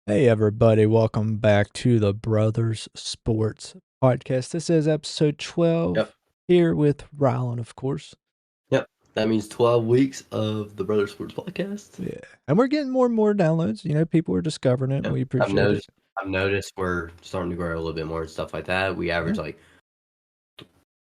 Hey, everybody, welcome back to the Brothers Sports Podcast. This is episode 12, Yep. here with Rylan, of course. Yep. That means 12 weeks of the Brother Sports Podcast. Yeah. And we're getting more and more downloads. You know, people are discovering it. Yep. We appreciate it. I've noticed we're starting to grow a little bit more and stuff like that. We average Yeah. like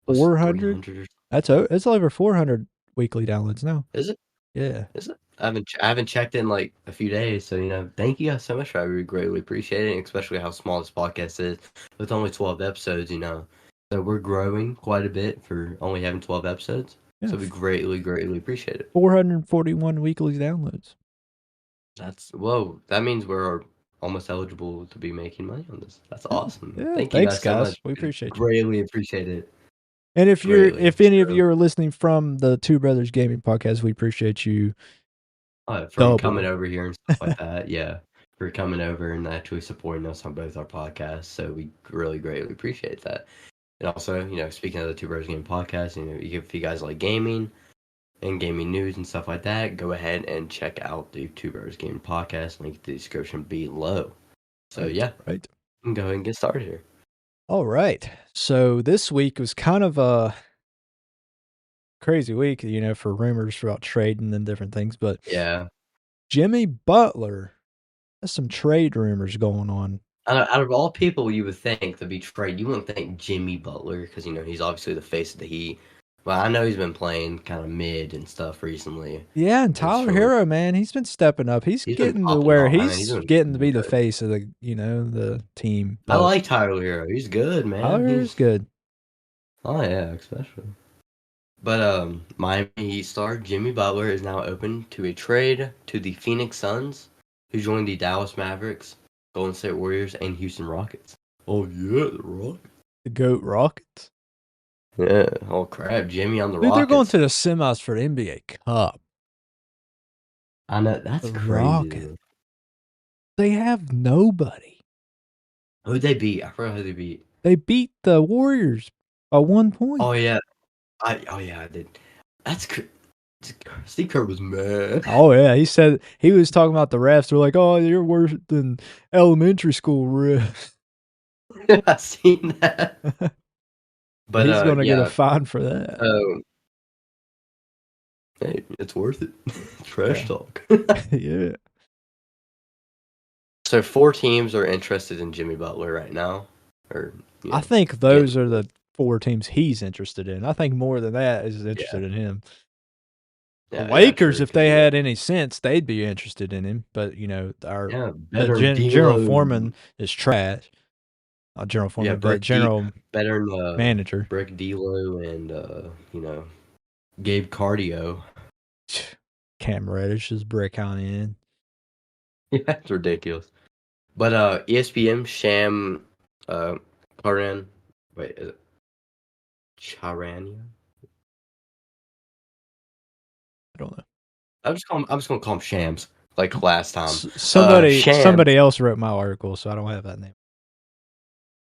400? 300 or It's over 400 weekly downloads now. Is it? Yeah. Is it? I haven't checked in like a few days, so thank you guys so much. I really greatly appreciate it, and especially how small this podcast is with only 12 episodes. So we're growing quite a bit for only having 12 episodes. Yeah. So we greatly appreciate it. 441 weekly downloads. That means we're almost eligible to be making money on this. That's awesome. Yeah, Thank you thanks, guys so much. We appreciate you. Greatly appreciate it. And if any of So, you are listening from the Two Brothers Gaming Podcast, we appreciate you. from double. coming over here and stuff like that, yeah, for coming over and actually supporting us on both our podcasts. So we really greatly appreciate that. And also, speaking of the Two Brothers Gaming Podcast, if you guys like gaming and gaming news and stuff like that, go ahead and check out the Two Brothers Gaming Podcast. Link in the description below. So Right. we can go ahead and get started here. All right. So this week was kind of a crazy week, for rumors about trading and different things. But yeah, Jimmy Butler has some trade rumors going on. Out of all people you would think to be traded, you wouldn't think Jimmy Butler because he's obviously the face of the Heat. Well, I know he's been playing kind of mid and stuff recently. Yeah, and Tyler Hero, man, he's been stepping up. He's getting to where he's getting to be the face of the team. I like Tyler Hero. He's good, man. Tyler Hero's good. Oh yeah, especially. But Miami Heat star Jimmy Butler is now open to a trade to the Phoenix Suns, who joined the Dallas Mavericks, Golden State Warriors, and Houston Rockets. Oh yeah, the Rockets. The GOAT Rockets. Yeah. Oh crap, Jimmy on the Dude, Rockets. they're going to the semis for the NBA Cup. I know, that's the crazy. Rockets. They have nobody. Who'd they beat? I forgot who they beat. They beat the Warriors by 1 point. Oh yeah, I did. That's Steve Kerr was mad. Oh yeah, he said he was talking about the refs. They're like, "Oh, you're worse than elementary school refs." I seen that. But he's gonna get a fine for that. Hey, it's worth it. Trash talk. Yeah. So 4 teams are interested in Jimmy Butler right now, I think those are the 4 teams he's interested in. I think more than that is interested in him. The Lakers, if they had any sense, they'd be interested in him. But our general foreman is trash. Not general foreman, but general manager. Brick D'Lo and Gabe Cardio. Cam Reddish is brick on in. Yeah, it's ridiculous. But ESPN Sham Karan, wait, is it Charania? I don't know. I'm just gonna call him Shams like last time. Somebody else wrote my article, so I don't have that name.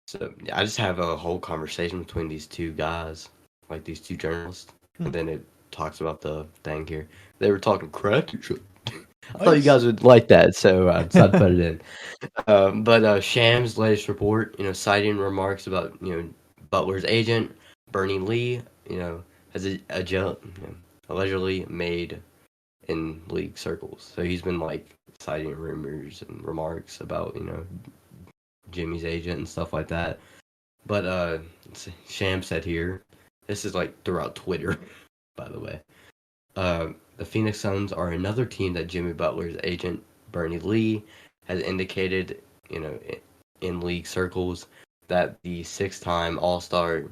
So I just have a whole conversation between these two guys, like these two journalists, and then it talks about the thing here. They were talking crap. I thought you guys would like that, so I decided to put it in. But Shams' latest report, citing remarks about Butler's agent Bronny Lee, has a joke allegedly made in league circles. So he's been like citing rumors and remarks about Jimmy's agent and stuff like that. But Shams said here, this is like throughout Twitter, by the way. The Phoenix Suns are another team that Jimmy Butler's agent, Bronny Lee, has indicated, in league circles that the 6-time All-Star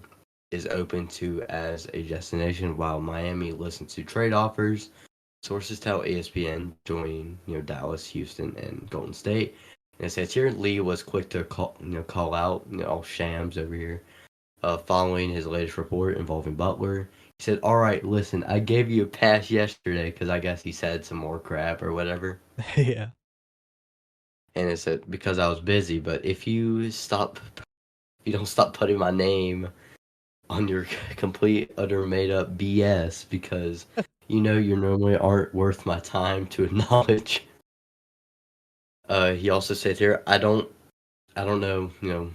is open to as a destination while Miami listens to trade offers. Sources tell ESPN joining, Dallas, Houston, and Golden State. And it says here Lee was quick to call out, all Shams over here, following his latest report involving Butler. He said, "All right, listen, I gave you a pass yesterday because I guess he said some more crap or whatever." Yeah. And it said, because I was busy, but if you don't stop putting my name on your complete, utter made-up BS because you normally aren't worth my time to acknowledge. He also said here, I don't know,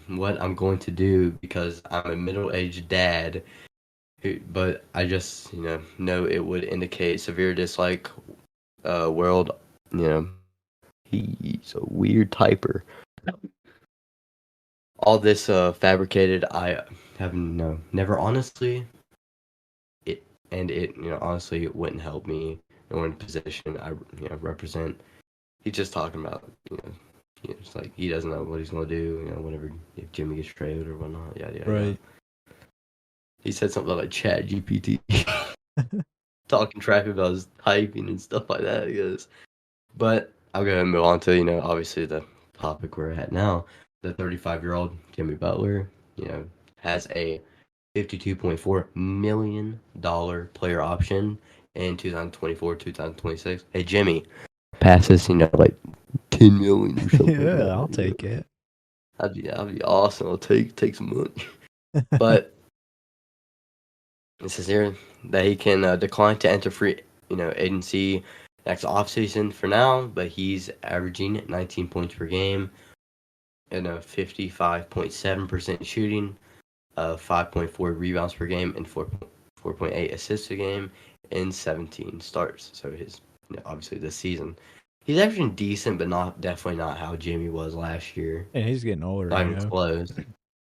what I'm going to do because I'm a middle-aged dad, but I just, know it would indicate severe dislike. World, you know, he's a weird typer. All this fabricated, I have never honestly. It and it, honestly, it wouldn't help me or in position I, represent. He's just talking about, it's like he doesn't know what he's gonna do, whenever if Jimmy gets traded or whatnot, yada yada yada. Right. He said something like Chat GPT, talking trash about his typing and stuff like that. He goes, but I'll go ahead and move on to, obviously the topic we're at now. The 35-year-old Jimmy Butler, has a $52.4 million player option in 2024, 2026. Hey, Jimmy, passes, like 10 million or something like Yeah, that. I'll take it. That'd be awesome. I'll take some money. But it says here that he can decline to enter free, agency next offseason for now, but he's averaging 19 points per game and a 55.7% shooting, 5.4 rebounds per game, and 4.8 assists a game in 17 starts. So his, obviously this season, he's averaging decent, but definitely not how Jimmy was last year. And he's getting older, Not even close.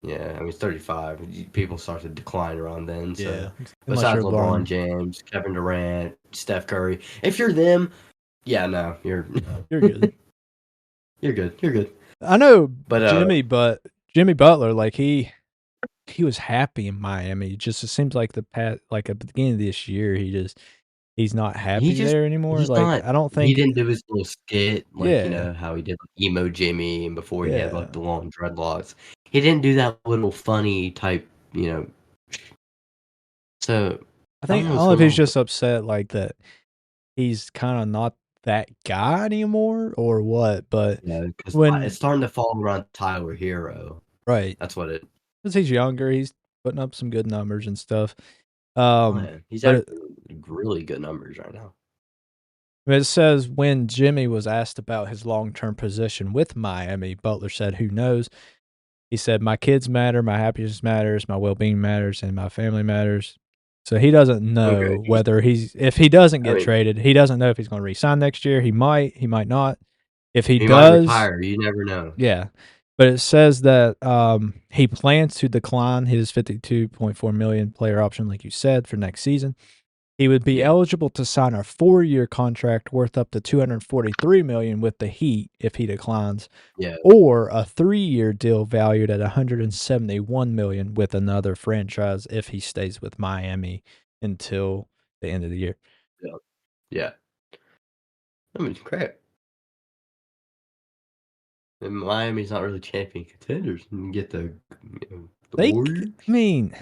Yeah, I mean, he's 35. People start to decline around then. So, Yeah, unless besides you're LeBron LeBron. James, Kevin Durant, Steph Curry, if you're them, yeah, no, you're You're good. you're good. You're good. I know But Jimmy Butler, like he was happy in Miami. Just it seems like like at the beginning of this year, he's not happy there anymore. he's Like not. I don't He think. didn't do his little skit like Yeah, how he did like, emo Jimmy, and before he had like yeah. the long dreadlocks. He didn't do that little funny type, So I don't I know don't what's know if going he's on. just upset like that he's kind of not that guy anymore or what. But Yeah, because it's when starting to fall around Tyler Hero. right, That's what it. because he's younger, he's putting up some good numbers and stuff. Oh, yeah. He's But actually really good numbers right now. it says when Jimmy was asked about his long-term position with Miami, Butler said, "Who knows?" He said, "My kids matter, my happiness matters, my well-being matters, and my family matters." So he doesn't Okay, know whether if he doesn't I get mean, traded, he doesn't know if he's going to resign next year. He might not. If he he might does, retire. You never know. yeah. But it says that he plans to decline his 52.4 million player option, like you said, for next season. He would be Yeah, eligible to sign a 4-year contract worth up to 243 million with the Heat if he declines, yeah, or a 3-year deal valued at 171 million with another franchise if he stays with Miami until the end of the year. yeah, yeah. I mean, crap. And Miami's not really champion contenders. You get the I Warriors. mean,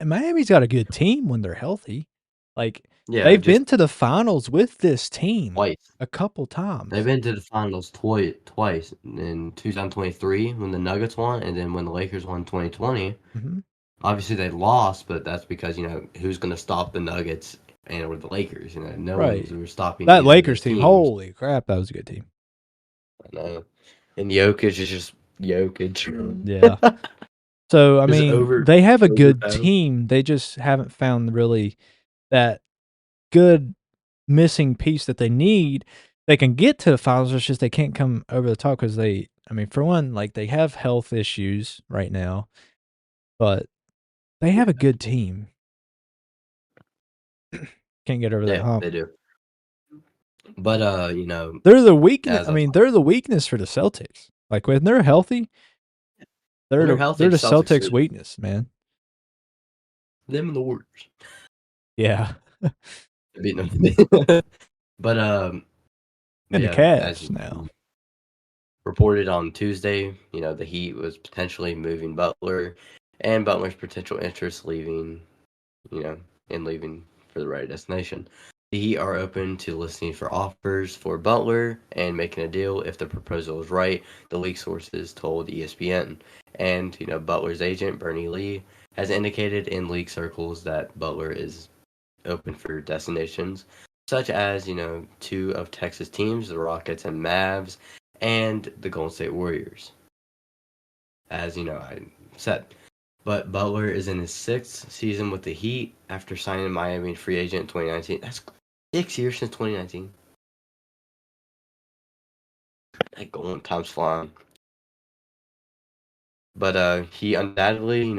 Miami's got a good team when they're healthy. Like Yeah, they've just been to the finals with this team twice. a couple They've times. been to the finals twice in 2023 when the Nuggets won, and then when the Lakers won 2020. Mm-hmm. Obviously, they lost, but that's because who's going to stop the Nuggets and or the Lakers? No one's Right. were stopping That either of Lakers those team, teams. holy crap, that was a good team. And Jokic is just Jokic. Yeah. So, I Is mean, they have a good overpowered. team. They just haven't found really that good missing piece that they need. They can get to the finals, it's just they can't come over the top because I mean, for one, like they have health issues right now, but they have a good team. Can't get over that Yeah, hump. they do. But They're the weakness. as I I mean, thought, they're the weakness for the Celtics. Like when they're healthy, when they're healthy, they're the the Celtics Celtics' lose. weakness, man. Them and the Warriors Yeah, beating them. But and the yeah, as Cavs now. reported on Tuesday, the Heat was potentially moving Butler, and Butler's potential interest leaving, you know, and leaving for the right destination. The Heat are open to listening for offers for Butler and making a deal if the proposal is right, the league sources told ESPN. And, Butler's agent, Bernie Lee, has indicated in league circles that Butler is open for destinations such as, two of Texas teams, the Rockets and Mavs, and the Golden State Warriors, as I said. But Butler is in his 6th season with the Heat after signing Miami free agent in 2019. That's 6 years since 2019. That going time's flying. But he undoubtedly,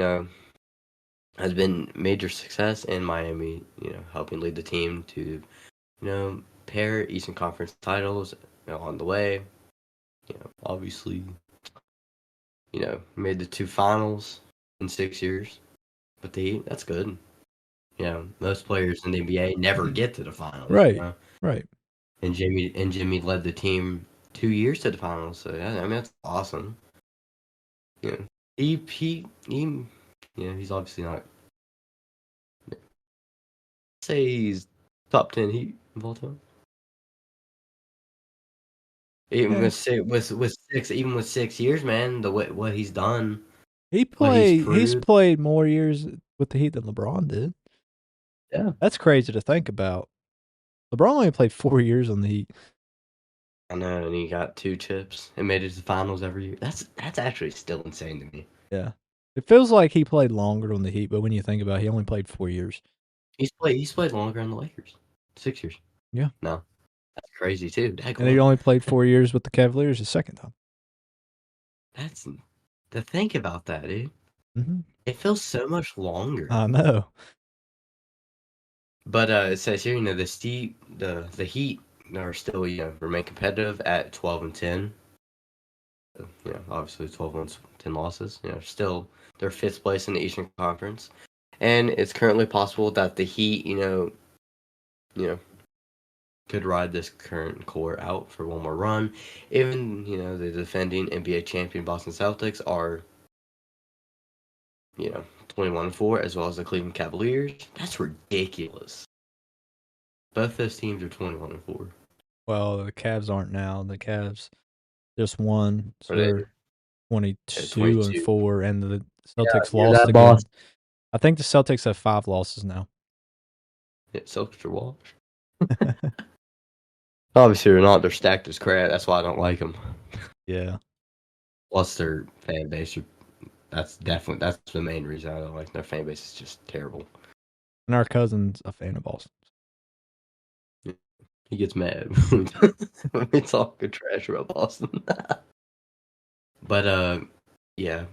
has been major success in Miami, helping lead the team to, pair Eastern Conference titles, on the way. Obviously, made the 2 finals in 6 years. But that's good. Most players in the NBA never get to the finals, Right. Right. And Jimmy led the team 2 years to the finals. So yeah, I mean that's awesome. Yeah. He he's obviously not say he's top 10 Heat of all time. Even Yeah. with 6 years, man, what he's done, He's what he's proved. played more years with the Heat than LeBron did. Yeah. That's crazy to think about. LeBron only played 4 years on the Heat. I know, and he got 2 chips and made it to the finals every year. That's actually still insane to me. Yeah. It feels like he played longer on the Heat, but when you think about it, he only played 4 years. He's played longer on the Lakers. 6 years. Yeah. No. That's crazy too. And he only played 4 years with the Cavaliers the second time. That's to think about that, dude. Mhm. It feels so much longer. I know. But it says here, the Heat are still, remain competitive at 12-10. Obviously 12 wins, 10 losses. Still they're 5th place in the Eastern Conference, and it's currently possible that the Heat, could ride this current core out for one more run. Even the defending NBA champion Boston Celtics are 21-4, as well as the Cleveland Cavaliers. That's ridiculous. Both those teams are 21-4. Well, the Cavs aren't now. The Cavs just won, so Are they they're 22 and 22? 4, and the Yeah, Celtics you're lost that again. boss. I think the Celtics have 5 losses now. Yeah, Celtics are washed. Obviously, they're not. They're stacked as crap. That's why I don't like them. Yeah. Plus, their fan base. That's the main reason I don't like their fan base. Is just terrible. And our cousin's a fan of Boston. He gets mad when we talk good trash about Boston. But yeah.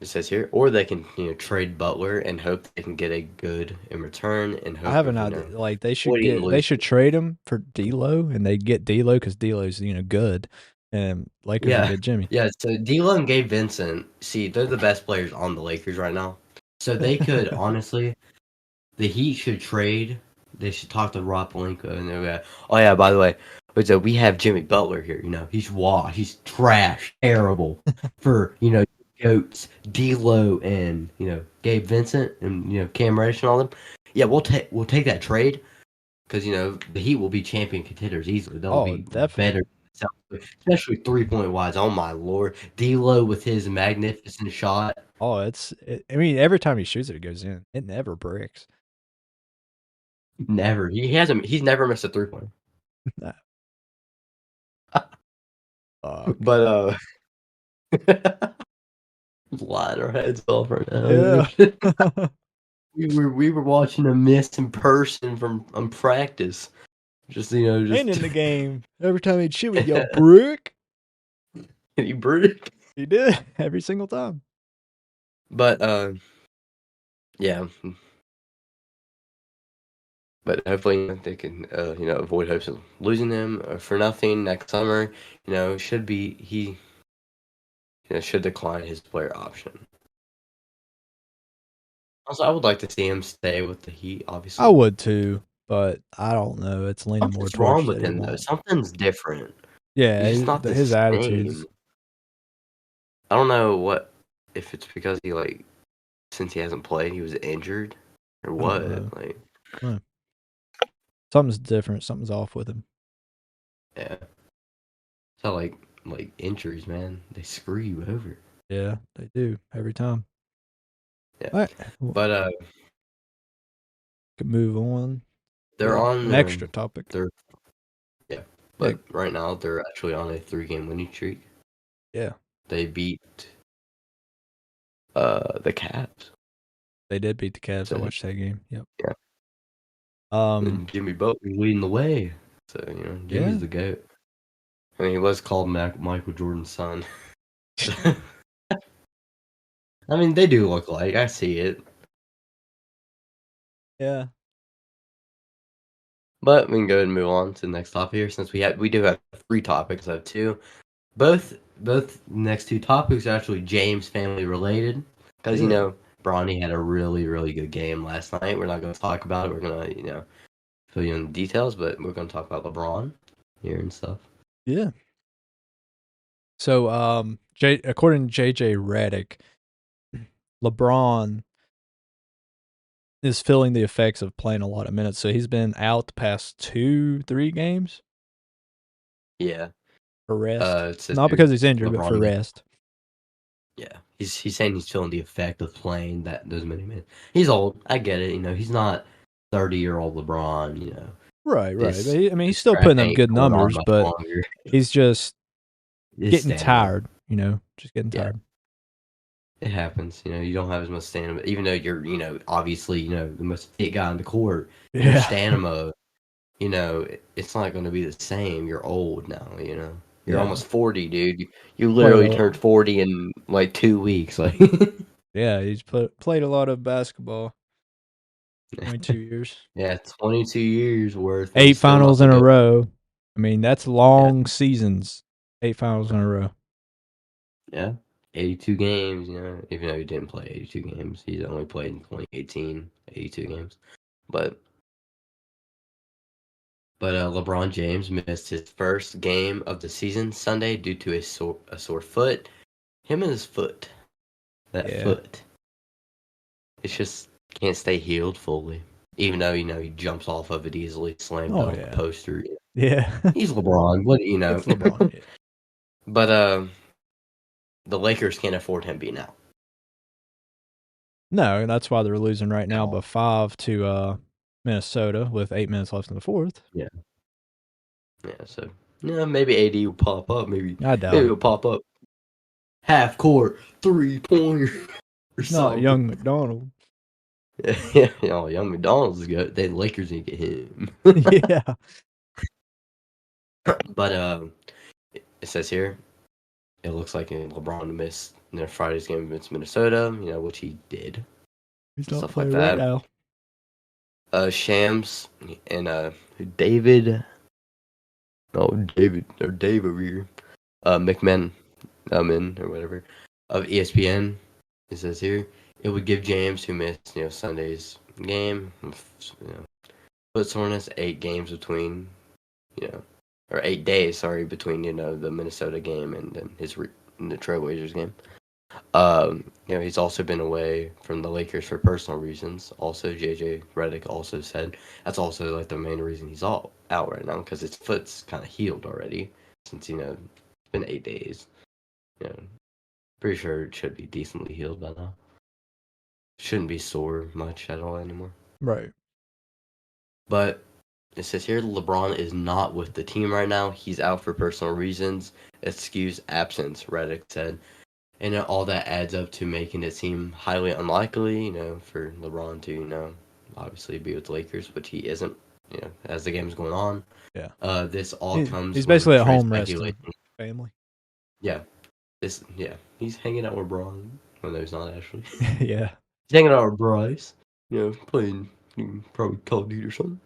It says here, or they can trade Butler and hope they can get a good in return, and I hope have of an idea. Like they avoiding should trade him for D'Lo, and they get D'Lo because D'Lo's good, and Lakers would Yeah, get Jimmy. yeah. So D'Lo and Gabe Vincent, see, they're the best players on the Lakers right now. So they could honestly, the Heat should trade. They should talk to Rob Pelinka, and they're like, oh yeah, by the way, so we have Jimmy Butler here. He's washed, he's trash, terrible for goats, D'Lo and Gabe Vincent and Cam Reddish and all them. Yeah, we'll take that trade because the Heat will be champion contenders easily. They'll Oh, be definitely. better, especially 3-point wise. Oh my lord, D'Lo with his magnificent shot. Oh, I mean, every time he shoots it, it goes in. It never breaks. Never. He's never missed a 3-point. Nah. Fuck. But lying our heads off right now. Yeah. we were watching him miss in person from practice. Just And in the game, every time he'd shoot, we'd yell, brick. and he brick. He did every single time. But yeah. But hopefully they can avoid hopes of losing him for nothing next summer. He should decline his player option. Also, I would like to see him stay with the Heat. Obviously, I would too, but I don't know. It's leaning more something's wrong towards with that he him though. won't. Something's different. Yeah, He's just not the his same. attitudes. I don't know if it's because since he hasn't played, he was injured or I don't what. know. No. Something's different. Something's off with him. Yeah. So injuries, man, they screw you over. Yeah, they do every time. Yeah. All right. But Could move on. they're on an extra topic. Yeah. But right now they're actually on a 3-game winning streak. Yeah. They beat the Cavs. They did beat the Cavs. I watched that game. Yep. Yeah. And Jimmy Butler leading the way. So, Jimmy's the GOAT. I mean, he was called Michael Jordan's son. I mean, they do look alike. I see it. Yeah. But we can go ahead and move on to the next topic here, since we do have 3 topics. I have 2. Both next 2 topics are actually James family related, because Bronny had a really, really good game last night. We're not going to talk about it. We're going to fill you in the details, but we're going to talk about LeBron here and stuff. Yeah. So, according to JJ Redick, LeBron is feeling the effects of playing a lot of minutes. So he's been out the past 2-3 games. Yeah. For rest. Not because he's injured, but for rest. Yeah. He's saying he's feeling the effect of playing those many minutes. He's old. I get it. He's not 30-year-old LeBron, Right. But he's still putting up good numbers, but he's just getting tired, just getting tired. It happens, you don't have as much stamina, even though you're, obviously, the most fit guy on the court. Your stamina, it's not going to be the same. You're old now, You're almost 40, dude. You literally turned 40 in like 2 weeks, like. Yeah, he's played a lot of basketball. 22 years. Yeah, 22 years worth. 8 finals in a row. I mean, that's long seasons. 8 finals in a row. Yeah. 82 games, even though he didn't play 82 games. He's only played in 2018, 82 games. But LeBron James missed his first game of the season Sunday due to a sore foot. Him and his foot. That foot. It's just can't stay healed fully. Even though, he jumps off of it easily, slammed on the poster. Yeah. He's LeBron. What It's LeBron, yeah. But the Lakers can't afford him being out. No, that's why they're losing right now by 5 to Minnesota with 8 minutes left in the fourth. Yeah. Yeah, so maybe AD will pop up. Maybe he'll pop up. Half court 3-pointer. Not young McDonald. Yeah, young McDonald's is good. The Lakers need to get him. Yeah. But it says here, it looks like LeBron missed their Friday's game against Minnesota, which he did. He's not playing right now. Shams and David over here. McMahon, or whatever, of ESPN. It says here, it would give James, who missed Sunday's game, foot soreness, 8 games between, or 8 days, between the Minnesota game and then the Trailblazers game. He's also been away from the Lakers for personal reasons. Also, JJ Redick also said that's also like the main reason he's out right now, because his foot's kind of healed already since it's been 8 days. Pretty sure it should be decently healed by now. Shouldn't be sore much at all anymore. Right. But it says here LeBron is not with the team right now. He's out for personal reasons. Excuse absence, Redick said. And all that adds up to making it seem highly unlikely, for LeBron to, obviously be with the Lakers, which he isn't, as the game's going on. Yeah. This all comes. He's basically at home resting family. Yeah. He's hanging out with Bron. Well, no, he's not actually. Yeah. He's hanging out with Bryce. Playing probably Call of Duty or something.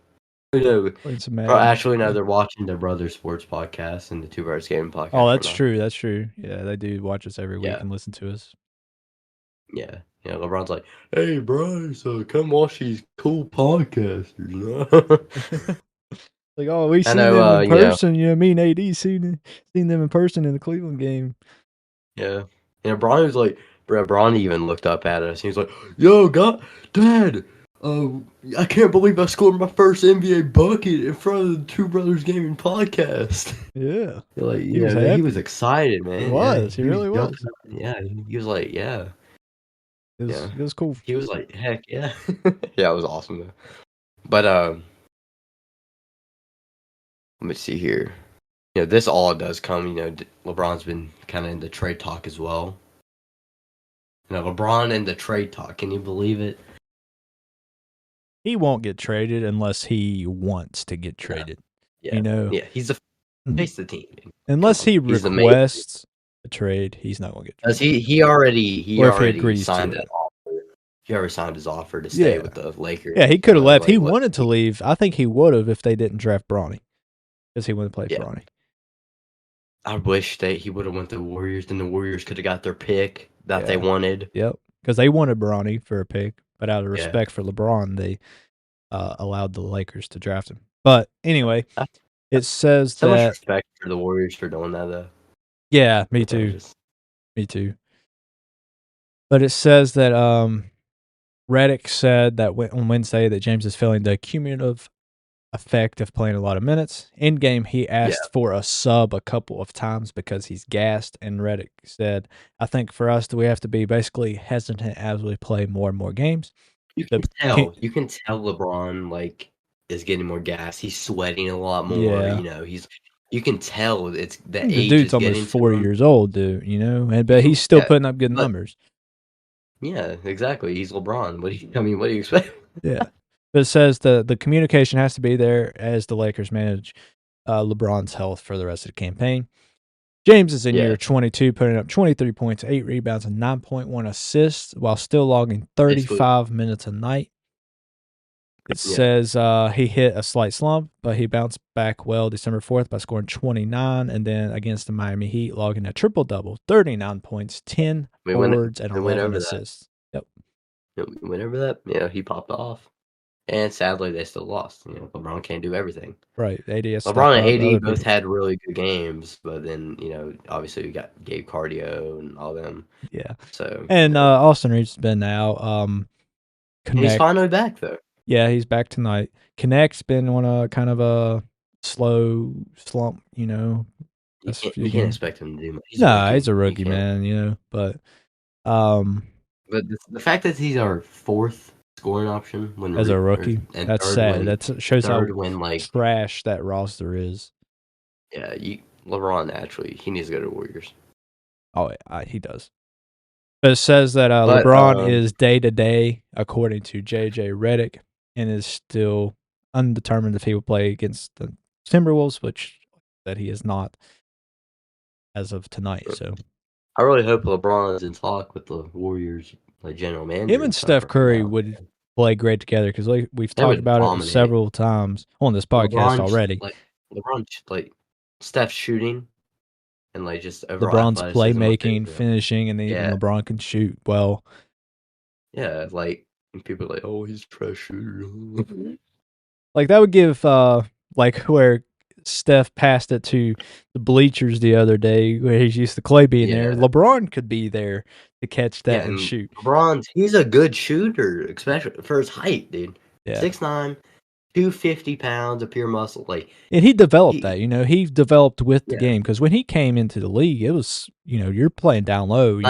Playing some Madden. Actually, no, they're watching their brother's sports podcast and the Two Birds Gaming podcast. Oh, that's true. That's true. Yeah, they do watch us every week and listen to us. Yeah. LeBron's like, hey, Bryce, come watch these cool podcasters. Like, oh, we seen them in person. Me and AD seen them in person in the Cleveland game. Yeah. Bronny was like, Bronny even looked up at us. He was like, yo, Dad, I can't believe I scored my first NBA bucket in front of the Two Brothers Gaming podcast. Yeah. He was excited, man. He was. He really was. Yeah. He was like, yeah. It was cool. He was like, heck yeah. Yeah, it was awesome though. But let me see here. this all does come. LeBron's been kind of in the trade talk as well. LeBron in the trade talk. Can you believe it? He won't get traded unless he wants to get traded. Yeah. Yeah. He's the face of the team. Unless he requests a trade, he's not going to get traded. Because he already agrees signed to an offer. He already signed his offer to stay with the Lakers. Yeah, he could have left. He wanted to leave. I think he would have if they didn't draft Bronny, because he wanted to play Bronny. I wish he would have went to the Warriors. Then the Warriors could have got their pick that they wanted. Yep, because they wanted Bronny for a pick, but out of respect for LeBron, they allowed the Lakers to draft him. But anyway, it says so that much respect for the Warriors for doing that, though. Yeah, me too. Me too. But it says that Redick said that on Wednesday that James is feeling the cumulative effect of playing a lot of minutes. In game, he asked for a sub a couple of times because he's gassed, and Redick said, "I think for us, we have to be basically hesitant as we play more and more games." You can tell LeBron is getting more gas. He's sweating a lot more. Yeah. You can tell it's the age. The dude's almost 40 years old, dude. But he's still putting up good numbers. Yeah, exactly. He's LeBron. What do you expect? Yeah. But it says the communication has to be there as the Lakers manage LeBron's health for the rest of the campaign. James is in year 22, putting up 23 points, 8 rebounds, and 9.1 assists while still logging 35 minutes a night. It says he hit a slight slump, but he bounced back well December 4th by scoring 29, and then against the Miami Heat, logging a triple-double, 39 points, 10 boards, and 11 assists. Yep. Whenever that, he popped off. And sadly, they still lost. LeBron can't do everything. Right. LeBron and AD both had really good games, but then, obviously we got Gabe Cardio and all them. Yeah. So. And Austin Reeves has been out. And he's finally back, though. Yeah, he's back tonight. Connect's been on a kind of a slow slump, You can't expect him to do much. He's a rookie, man, but the fact that he's our fourth scoring option as a rookie, that's sad. That shows how trash that roster is. Yeah, LeBron actually he needs to go to the Warriors. Oh, he does. But it says that LeBron is day to day, according to JJ Redick, and is still undetermined if he will play against the Timberwolves, which that he is not as of tonight. So I really hope LeBron's in talk with the Warriors, general manager. Him and Steph Curry would play great together because we've talked about it several times on this podcast already. LeBron, Steph shooting. And just overall LeBron's playmaking, finishing, and then even LeBron can shoot well. Yeah, and people are like, oh, he's a trash shooter. That would give where Steph passed it to the bleachers the other day, where he's used to Clay being there. LeBron could be there to catch that and shoot. He's a good shooter, especially for his height, dude. Yeah. 6'9", 250 pounds of pure muscle. And he developed that, he developed with the game, because when he came into the league, it was, you're playing down low.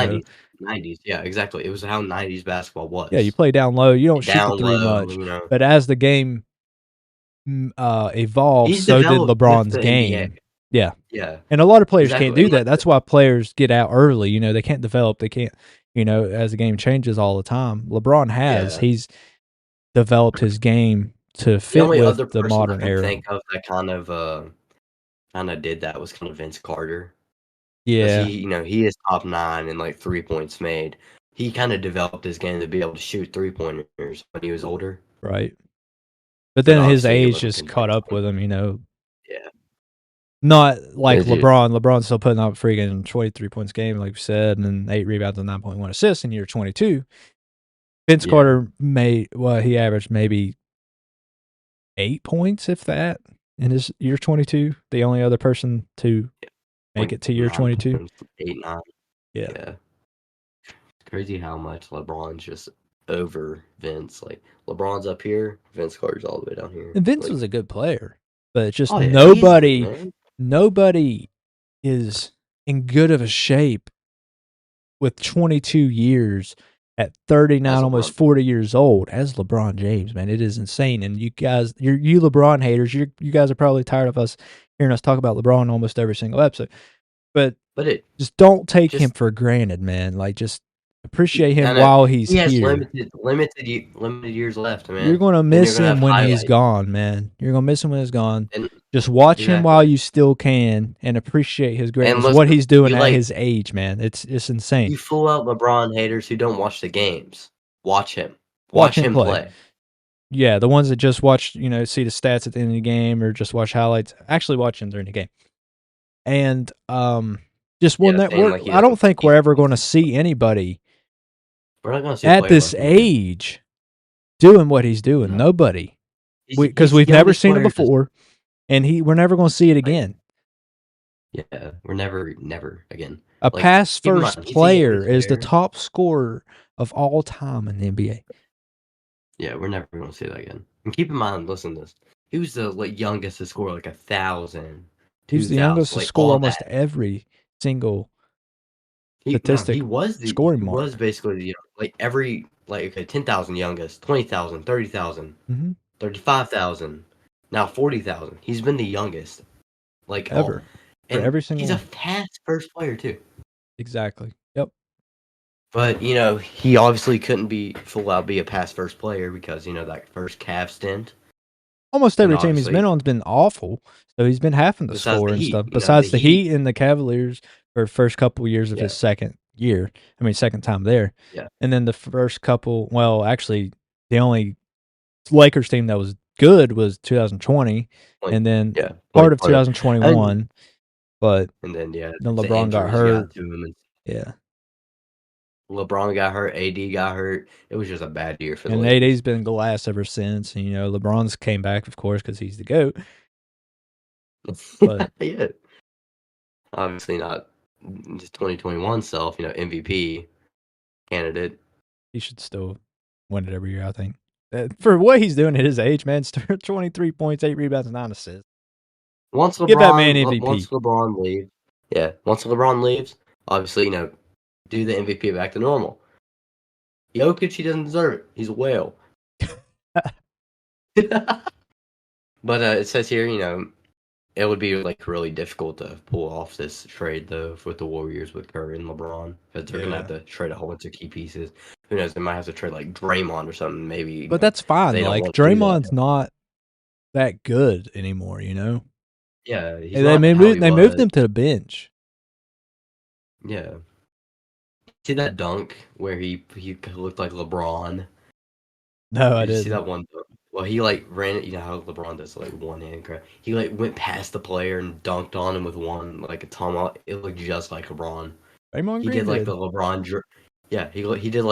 90s, yeah, exactly. It was how 90s basketball was. Yeah, you play down low. You don't shoot the three much. But as the game evolved, so did LeBron's game. Yeah. Yeah. And a lot of players can't do that. That's why players get out early. They can't develop. They can't, as the game changes all the time. LeBron has. He's developed his game to fit with the modern era. I think of that kind of did that was kind of Vince Carter. Yeah, he is top 9 in 3 points made. He kind of developed his game to be able to shoot 3-pointers when he was older. Right. But then his age just caught up with him. Yeah. Not like LeBron. LeBron's still putting up freaking 23 points a game, like we said, and 8 rebounds and 9.1 assists in year 22. Vince Carter he averaged maybe 8 points, if that, in his year 22. The only other person to make it to year 22. 8, 9. Yeah. It's crazy how much LeBron's just over Vince. LeBron's up here, Vince Carter's all the way down here. And Vince was a good player, but it's just nobody is in good of a shape with 22 years at 39, almost 40 years old as LeBron James, man. It is insane. And you guys, you LeBron haters, you guys are probably tired of us hearing us talk about LeBron almost every single episode. But it just don't take him just for granted, man. Like, just appreciate him I know while he's he has here. limited years left, You're man. gonna Then you're miss gonna have him when he's highlights, gone, man. You're gonna miss him when he's gone. and Just watch him while exactly. you still can and appreciate his And greatness. What listen, he's doing you at like his age, man. It's insane. you fool out LeBron haters who don't watch the games. Watch him. Watch Watch him him play. play. Yeah, the ones that just watch, see the stats at the end of the game or just watch highlights, actually watch him during the game. And just one that Saying like he I don't doesn't think we're see ever it. going to see anybody We're not gonna see a at player this like him again. age doing what he's doing. No. Nobody. Because He's the we've never youngest seen it player before, and we're never going to see it like, again. yeah, we're never again. A Like, pass keep in first mind, he's the player youngest is the player. top scorer of all time in the NBA. Yeah, we're never gonna see that again. And keep in mind, listen to this. He was the youngest to score like 1,000, He was the 2,000, youngest to like score all almost that. every single He statistic scoring he was mark. basically like every okay 10,000 youngest, 20,000, 30,000, Mm-hmm. 35,000, now 40,000. He's been the youngest, like all, Ever. For and every single he's a one. pass first player too. Exactly. Yep. But he obviously couldn't be full out be a pass first player because that first Cavs stint. Almost And every team he's been obviously, on's been awful, so he's been having to besides score the and Heat, stuff. the Besides the Heat, Heat and the Cavaliers for first couple years of yeah, his second time there. yeah, And then the first couple, well, actually, the only Lakers team that was good was 2020, and then yeah, part of 2020, 2021, but and then then the LeBron got injuries got hurt. to him, and Yeah. LeBron got hurt, AD got hurt. It was just a bad year for the And Lakers. AD's been glass ever since. And, LeBron's came back, of course, because he's the GOAT. But yeah, obviously not his 2021 self. MVP candidate. he should still win it every year, I think. For what he's doing at his age, man, 23 points, 8 rebounds, 9 assists. Once Give that man MVP. LeBron leaves, once LeBron leaves, obviously do the MVP back to normal. Jokic, he doesn't deserve it. He's a whale. But it says here, it would be really difficult to pull off this trade though with the Warriors with Curry and LeBron because they're gonna have to trade a whole bunch of key pieces. Who knows? They might have to trade like Draymond or something. Maybe. But that's fine. They don't Like, want to do that. Draymond's not that good anymore, Yeah, he's And not how he they moved was. him to the bench. Yeah. See that dunk where he looked like LeBron? No, I Did you see didn't. that one dunk? Well, he ran it. You know how LeBron does one hand grab. He went past the player and dunked on him with one a tomahawk. It looked just like LeBron. Draymond He Green did the did. LeBron. Yeah, he did the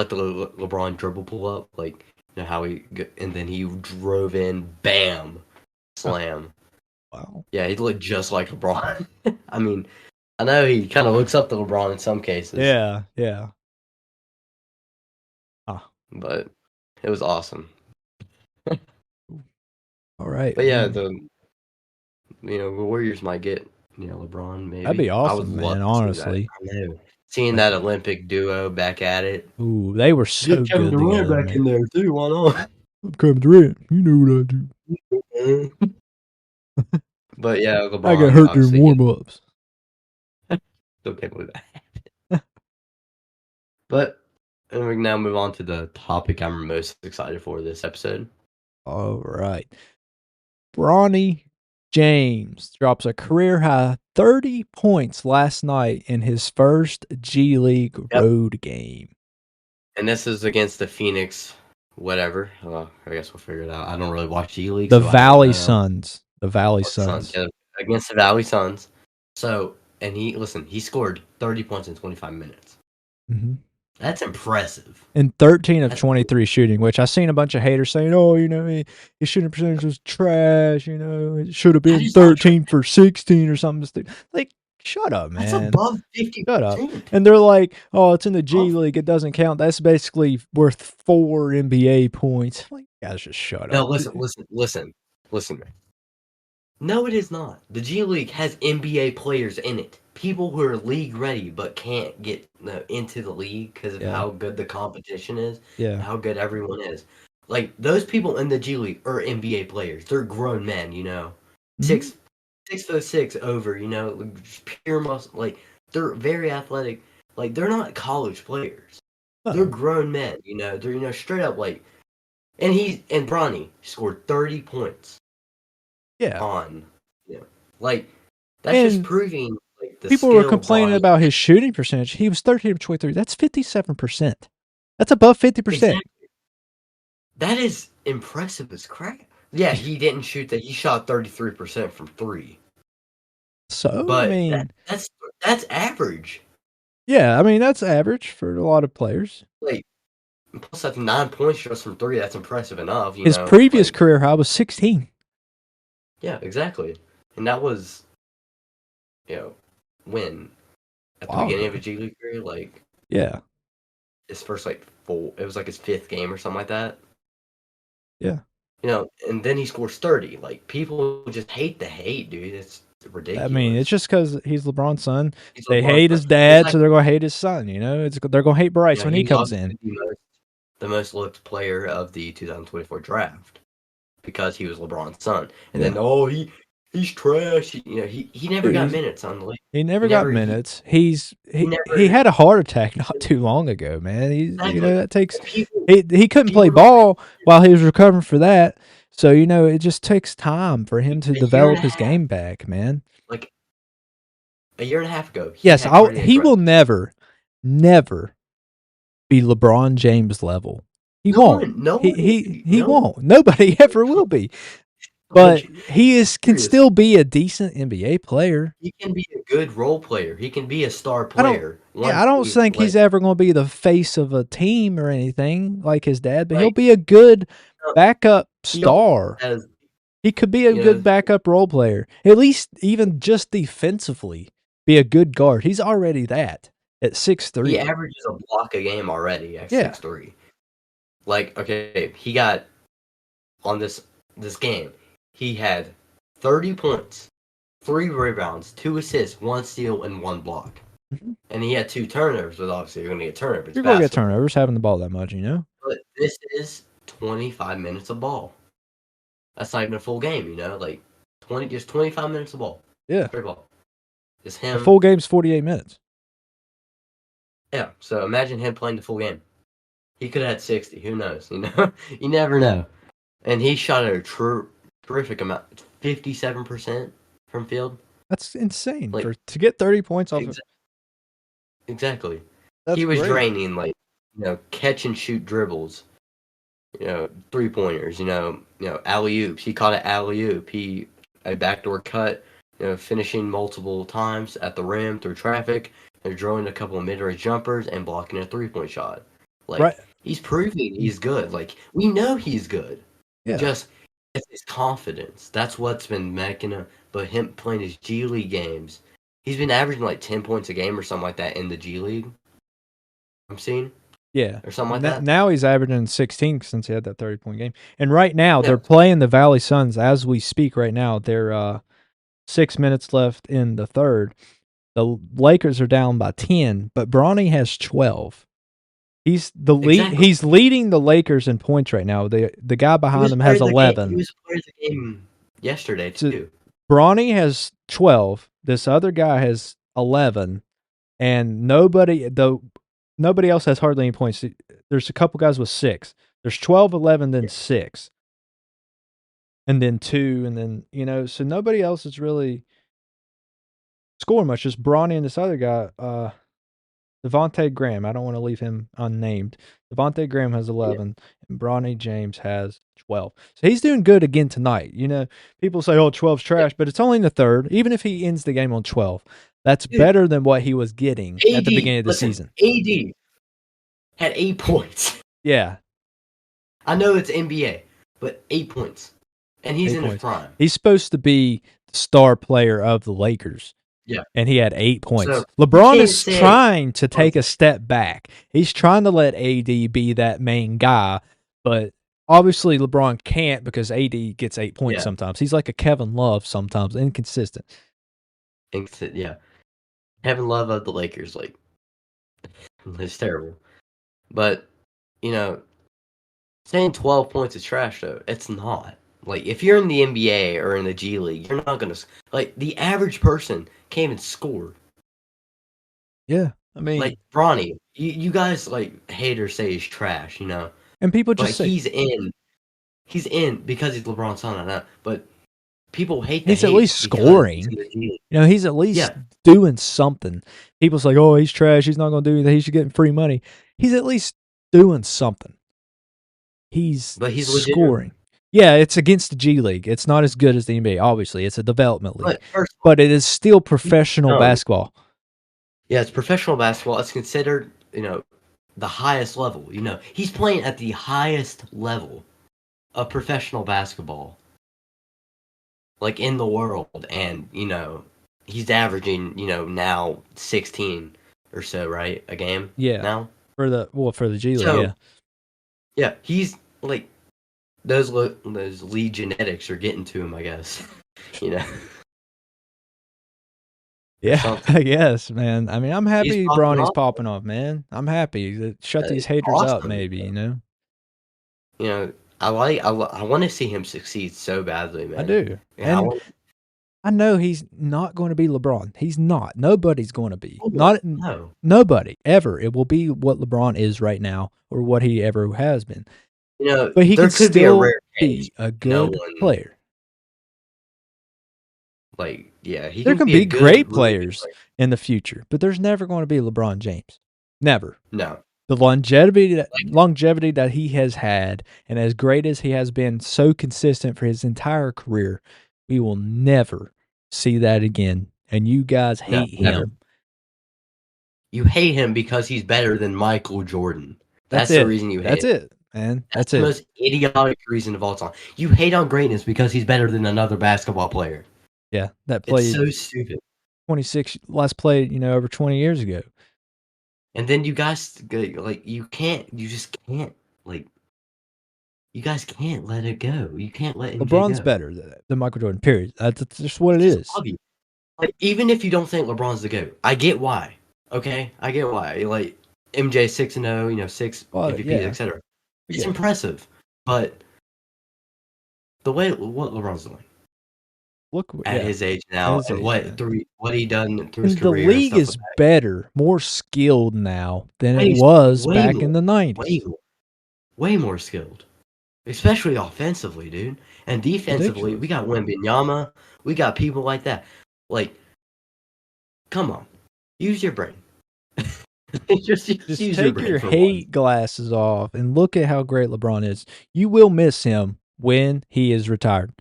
LeBron dribble pull up, how and then he drove in, bam, slam. Wow. Yeah, he looked just like LeBron. I mean, I know he kind of looks up to LeBron in some cases. Yeah, yeah. But it was awesome. All right. But yeah, man. the Warriors might get LeBron maybe. That'd be I would awesome, love man, to see that. honestly. I know. Seeing that Olympic duo back at it. Ooh, they were so Get Kevin good Durant together, back man. in there too. Why not? I'm Kevin Durant. You know what I do. But yeah, LeBron. I got hurt during warm-ups. Still can't believe that. But and we can now move on to the topic I'm most excited for this episode. All right. Bronny James drops a career-high 30 points last night in his first G League road game. And this is against the Phoenix whatever. I guess we'll figure it out. I don't really watch G League. The Valley Suns. The Valley Suns. Yeah, against the Valley Suns. So, and he scored 30 points in 25 minutes. Mm-hmm. That's impressive. And 13 of 23 shooting, which I seen a bunch of haters saying, "Oh, his shooting percentage was trash. It should have been 13 for 16 or something." Like, shut up, man. That's above 50%. Shut up. And they're like, "Oh, it's in the G League. It doesn't count. That's basically worth 4 NBA points." Like, guys, just shut up. No, listen. No, it is not. The G League has NBA players in it. People who are league ready but can't get into the league because of how good the competition is, and how good everyone is. Like, those people in the G League are NBA players. They're grown men, 6', 6'6" over, pure muscle. Like, they're very athletic. Like, they're not college players. They're grown men, They're, straight up, like... And Bronny scored 30 points. Yeah. On, like, that's just And proving, like, the people were skill complaining Bronny... about his shooting percentage. He was 13 of 23. That's 57%. That's above 50%. Exactly. That is impressive as crap. Yeah, he didn't shoot that. He shot 33% from 3. So, I But mean... that's average. Yeah, I mean, that's average for a lot of players. Like, plus that's 9 points just from 3. That's impressive enough, His previous career high was 16. Yeah, exactly. And that was, when? At the beginning of a G League career? Like... Yeah. His first, it was like his 5th game or something like that. Yeah. And then he scores 30. Like, people just hate the hate, dude. It's ridiculous. I mean, it's just because he's LeBron's son. They LeBron's hate son. his dad, Exactly. so they're going to hate his son, They're going to hate Bryce when he comes in. The most looked player of the 2024 draft because he was LeBron's son. And then, he's trash. He never got minutes on the league. He never got minutes. He had a heart attack not too long ago, man. That takes... He couldn't play ball while he was recovering for that. So, it just takes time for him to develop his game back, man. Like, a year and a half ago. Yes, he will never be LeBron James level. He won't. He won't. Nobody ever will be. But he can still be a decent NBA player. He can be a good role player. He can be a star player. I don't think he's ever going to be the face of a team or anything like his dad, but he'll be a good backup star. He could be a good backup role player. At least even just defensively be a good guard. He's already that at 6'3". He averages a block a game already at 6'3". Like, okay, he got on this game, he had 30 points, 3 rebounds, 2 assists, 1 steal, and 1 block. Mm-hmm. And he had 2 turnovers, but obviously you're going to get turnovers. You're going to get turnovers having the ball that much, But this is 25 minutes of ball. That's not even a full game, Like, just 25 minutes of ball. Yeah. Straight ball. Just him. A full game's 48 minutes. Yeah, so imagine him playing the full game. He could have had 60. Who knows? You never know. And he shot at a terrific amount, 57% from field. That's insane. To get 30 points off. Exactly. That's he was great. draining catch and shoot dribbles, 3-pointers, alley oops. He caught an alley oop. A backdoor cut, finishing multiple times at the rim through traffic. They're throwing a couple of mid-range jumpers and blocking a 3-point shot. He's proving he's good. We know he's good. Yeah. Just it's his confidence. That's what's been making him. But him playing his G League games, he's been averaging 10 points a game or something like that in the G League. I'm seeing. Yeah. Or something like that. Now he's averaging 16 since he had that 30-point game. And right now they're playing the Valley Suns as we speak right now. They're 6 minutes left in the third. The Lakers are down by 10, but Bronny has 12. He's He's leading the Lakers in points right now. The guy behind him has 11. He was player of the game yesterday too. Bronny has 12. This other guy has 11, and nobody else has hardly any points. There's a couple guys with 6. There's 12, 11, then 6, and then 2, and then so nobody else is really scoring much. Just Bronny and this other guy. Devontae Graham. I don't want to leave him unnamed. Devontae Graham has 11, and Bronny James has 12. So he's doing good again tonight. People say, 12's trash, but it's only in the third. Even if he ends the game on 12, that's better than what he was getting at the beginning of the season. AD had 8 points. Yeah. I know it's NBA, but 8 points. And he's in his prime. He's supposed to be the star player of the Lakers. Yeah. And he had 8 points. So LeBron is trying to take a step back. He's trying to let AD be that main guy, but obviously LeBron can't because AD gets 8 points sometimes. He's like a Kevin Love sometimes, inconsistent. Yeah. Kevin Love of the Lakers, it's terrible. But, saying 12 points is trash, though. It's not. Like, if you're in the NBA or in the G League, you're not gonna like the average person can't even score. Yeah, I mean, Like Bronny, you guys like haters say he's trash, you know, and people but just say he's in because he's LeBron's son, I know, but people hate the he's at hate least because he's scoring. in the G League. You know, he's at least Yeah, doing something. People's like, oh, he's trash. He's not going to do anything. He should get free money. He's at least doing something. He's but he's legitimate. scoring. Yeah, it's against the G League. It's not as good as the NBA. Obviously, it's a development league, But first of all, but it is still he's professional young. basketball. Yeah, it's professional basketball. It's considered, the highest level. He's playing at the highest level of professional basketball, like in the world, and he's averaging, now 16 or so, right, a game Yeah, now. for the G League. So Yeah, yeah, he's like those lead genetics are getting to him, I guess. you know, or yeah, something. I guess, man. I mean, I'm He's happy popping Bronny's off. popping off, man. I'm happy. Shut these It's haters up, awesome. maybe. You know, I want to see him succeed so badly, I man. do, Yeah, I and want. I know he's not going to be LeBron. He's not. Nobody's going to be. Oh, Not no. nobody ever. It will be what LeBron is right now, or what he ever has been. But he There can could be a still rare case. be a No good one player. yeah, he There can can be a be good, great really good players player. in the future, but there's never going to be LeBron James. Never. No, The longevity like that he has had, and as great as he has been, so consistent for his entire career, we will never see that again. And you guys no, hate never. him. You hate him because he's better than Michael Jordan. That's That's the it. reason you hate That's him. it, man. That's That's the it. most idiotic reason of all time. You hate on greatness because he's better than another basketball player. Yeah, that It's played so stupid. 26 last played, over 20 years ago. And then you guys like you just can't like you guys can't let it go. You can't let MJ LeBron's go. better than Michael Jordan. Period. That's just what it It's just is. obvious. Like, even if you don't think LeBron's the GOAT, I get why. Okay? I get why. Like, MJ 6-0, 6 Well, MVPs, yeah, etc. It's yeah. impressive. But the way what LeBron's doing Look, at yeah, his age at now his and age, man. what he done through his And the career and league stuff is like that. better, more skilled now than it Way was way back more. in the Way 90s. more. Way more skilled. Especially offensively, dude. And defensively, we Ridiculous. got Wembanyama. We got people like that. Like, come on. Use your brain. just Just use your take brain your for once. hate glasses off and look at how great LeBron is. You will miss him when he is retired.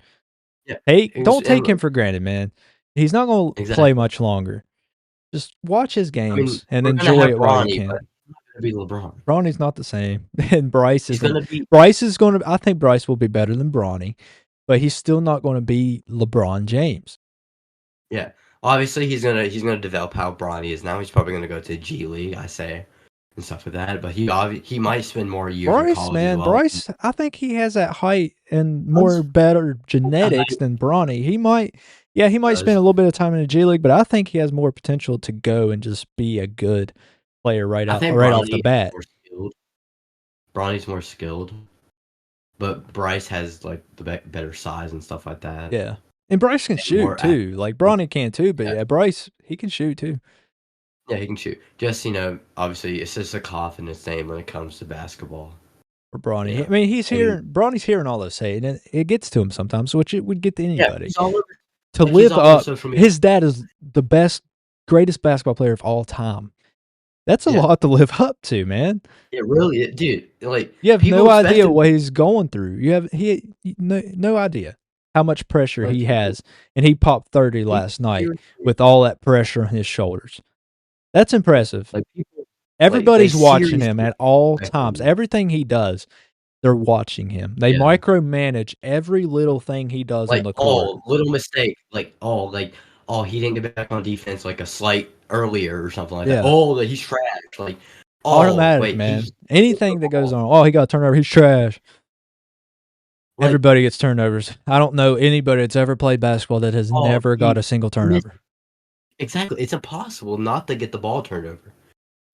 Yeah. Don't take him And for granted, man. He's not going to play exactly. much longer. Just watch his I mean, games and we're gonna enjoy have it while you Bronny, but can. he's not gonna be LeBron. Bronny's not the same, and Bryce He's isn't. gonna be Bryce is going to. I think Bryce will be better than Bronny, but he's still not going to be LeBron James. yeah. Obviously, he's gonna develop how Bronny is now. He's probably gonna go to G League, I say, and stuff like that. But he might spend more years in Bryce, college as man, well. Bryce. I think he has that height and Does more better yeah, genetics than Bronny. He might. Yeah, he might spend does. a little bit of time in the G League, but I think he has more potential to go and just be a good player I think right off the Bronny is bat. more skilled. Bronny's more skilled, but Bryce has like the better size and stuff like that, Yeah, and Bryce can and shoot more too. Like Bronny can too, but yeah, yeah, Bryce he can shoot too. yeah, he can shoot. Just obviously, it's just a confidence thing when it comes to basketball. For Bronny, I Yeah, mean, I mean, Bronny's hearing all this hate, and it gets to him sometimes, which it would get to yeah, anybody. he's all over. To Like he's live all over up, social media. his dad is the greatest basketball player of all time. That's a Yeah, lot to live up to, man. it really, dude. Like You have people no expect idea him. what he's going through. No idea how much pressure Like he people, has, and he popped 30 people last night seriously, with all that pressure on his shoulders. That's impressive. like people, like they Everybody's watching him seriously at all expect times. him. Everything he does, they're watching him. They Yeah, micromanage every little thing he does on like the court. little mistake, he didn't get back on defense like a slight earlier or something like that. Yeah. Oh, that he's trash. Like, oh Automatic, wait, man. he's Anything that goes on, oh, he got a turnover, he's trash. like, Everybody gets turnovers. I don't know anybody that's ever played basketball that has oh, never got a single turnover. exactly. It's impossible not to get the ball turned over.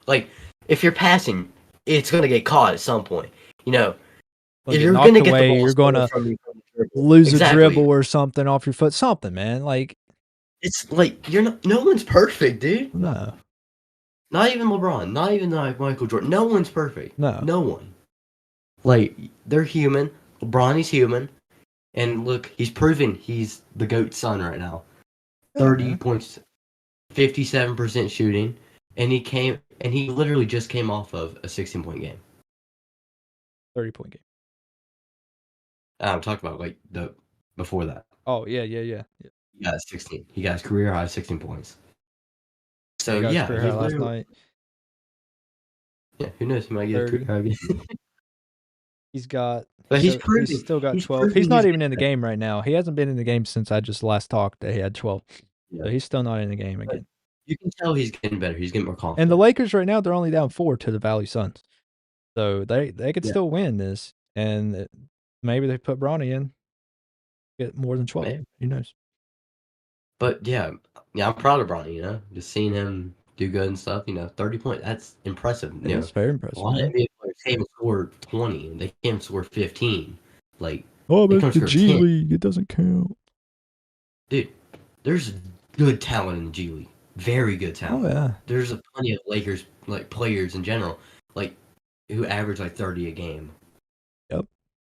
Like, if you're passing, it's gonna get caught at some point. Gonna If get you're gonna knocked get the away, ball you're stolen gonna from you from the lose a Exactly. dribble or something off your foot, something, man. Like It's like you're not. No one's perfect, dude. no, Not even LeBron. Not even like Michael Jordan. No one's perfect. no, No one. Like they're human. Bronny's human, and look, he's proven he's the GOAT's son right now. yeah, 30 man, points, 57% shooting, and he literally just came off of a 16-point game. 30-point game. I'm talking about like the before that. Oh yeah, yeah, yeah. Yeah. He got 16. He got his career high 16 points. He So got his yeah, career he high last literally. night. Yeah, who knows? He might get a 30. career high again. He's got But he's still got He's 12. proving He's not he's even getting in the better. game right now. He hasn't been in the game since I just last talked that he had 12. Yeah, So he's still not in the game but again. you can tell he's getting better. He's getting more And the confident. Lakers right now, they're only down 4 to the Valley Suns. So they could Yeah, still win this, and maybe they put Bronny in, get more than 12. man. Who knows? But yeah, I'm proud of Bronny. Just seeing him do good and stuff. 30 points. That's impressive. It is very A impressive, lot of man. NBA players can't even score 20. They can't even score 15. Like Oh, they but can it's the score G 10. League. It doesn't count. Dude, there's good talent in the G League. Very good Oh, talent. yeah. There's plenty of Lakers like players in general, like who average like 30 a game. Yep.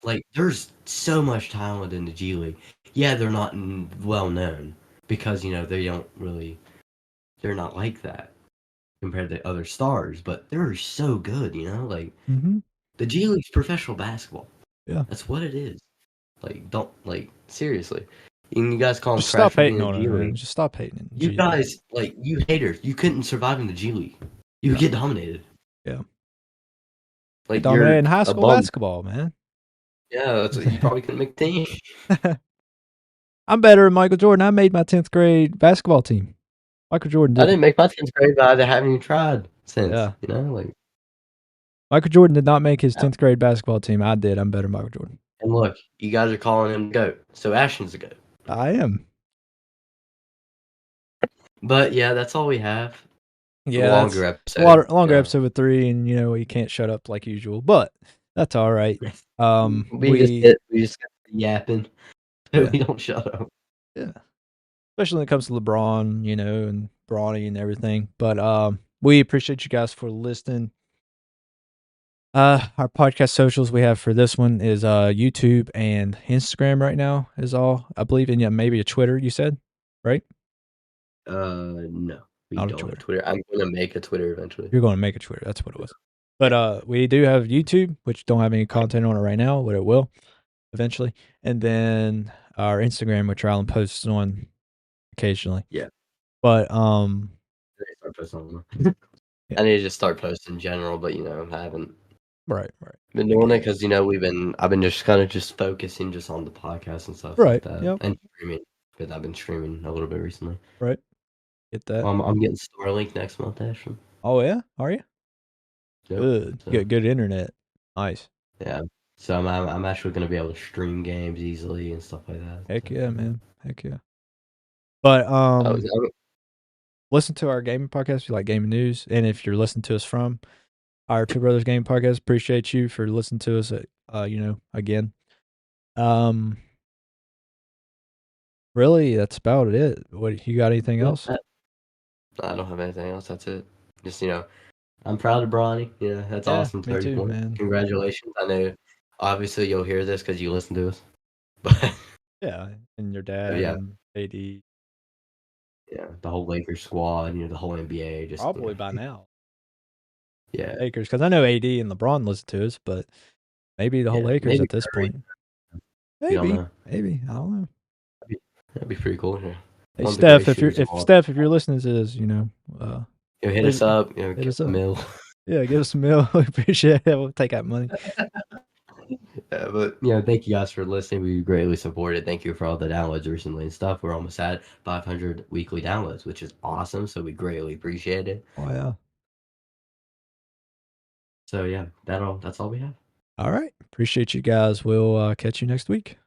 Like there's so much talent in the G League. Yeah, they're not well known because they don't really. They're not like that compared to other stars, but they're so good. Like Mm-hmm. the G League's professional basketball. Yeah. That's what it is. Like don't like seriously. And you guys call them Just trash stop for being hating in the on it, G man. League. Just stop hating in the You G League. guys, like, you haters, you couldn't survive in the G League. You would No. get dominated. Yeah. They Like, dominated you're in high a school bum. basketball, man. Yeah, you probably couldn't make the team. I'm better than Michael Jordan. I made my 10th grade basketball team. Michael Jordan I didn't. didn't make my 10th grade, but I haven't even tried since. Yeah. Like, Michael Jordan did not make his yeah. 10th grade basketball team. I did. I'm better than Michael Jordan. And look, you guys are calling him the GOAT, so Ashton's the GOAT. I am. But yeah, that's all we have. Yeah, Longer that's episode. longer episode with 3, and you can't shut up like usual, but that's all right. We just get yapping. Yeah, We don't shut up. yeah. Especially when it comes to LeBron, and Bronny and everything. But we appreciate you guys for listening. Our podcast socials we have for this one is YouTube and Instagram right now is all I believe, and yeah, maybe a Twitter. You said, right? No, we Not a don't have Twitter. Twitter. I'm gonna make a Twitter eventually. You're going to make a Twitter. That's what it was. Yeah. But we do have YouTube, which don't have any content on it right now, but it will eventually. And then our Instagram, which Alan posts on occasionally. Yeah. But I need to start posting on yeah. I need to just start posting in general, but I haven't Right. been doing it because I've been just kind of just focusing just on the podcast and stuff like Right. that Yep. and streaming. But I've been streaming a little bit recently. Right. Get that. I'm getting Starlink next month, Ashton. Oh yeah, are you? Yep. Good. So, Get good internet. Nice. yeah. So I'm actually gonna be able to stream games easily and stuff like that. Heck So, yeah, man. Heck yeah. But I listen to our gaming podcast if you like gaming news, and if you're listening to us from our Two Brothers Gaming Podcast, appreciate you for listening to us. Again. Really, that's about it. What you got? Anything else? I don't have anything else. That's it. Just I'm proud of Bronny. Yeah, that's Yeah, awesome. me 30 too, points. man. Congratulations. I know. Obviously, you'll hear this because you listen to us. But Yeah, and your dad yeah, and AD yeah, the whole Lakers squad. The whole NBA. Just probably by now. yeah, Lakers, because I know AD and LeBron listen to us, but maybe the whole yeah. Lakers Maybe at this Curry. point. You don't Maybe, know. maybe I don't know. That'd be pretty cool. Yeah. Hey One of the Steph, greatest shooters of all. If you're listening to this, Hit us up. hit Get us the up. mill. Yeah, give us a meal. We appreciate it. We'll take out money. But thank you guys for listening. We greatly support it. Thank you for all the downloads recently and stuff. We're almost at 500 weekly downloads, which is awesome. So we greatly appreciate it. Oh yeah. So yeah, that's all we have. All right. Appreciate you guys. We'll catch you next week.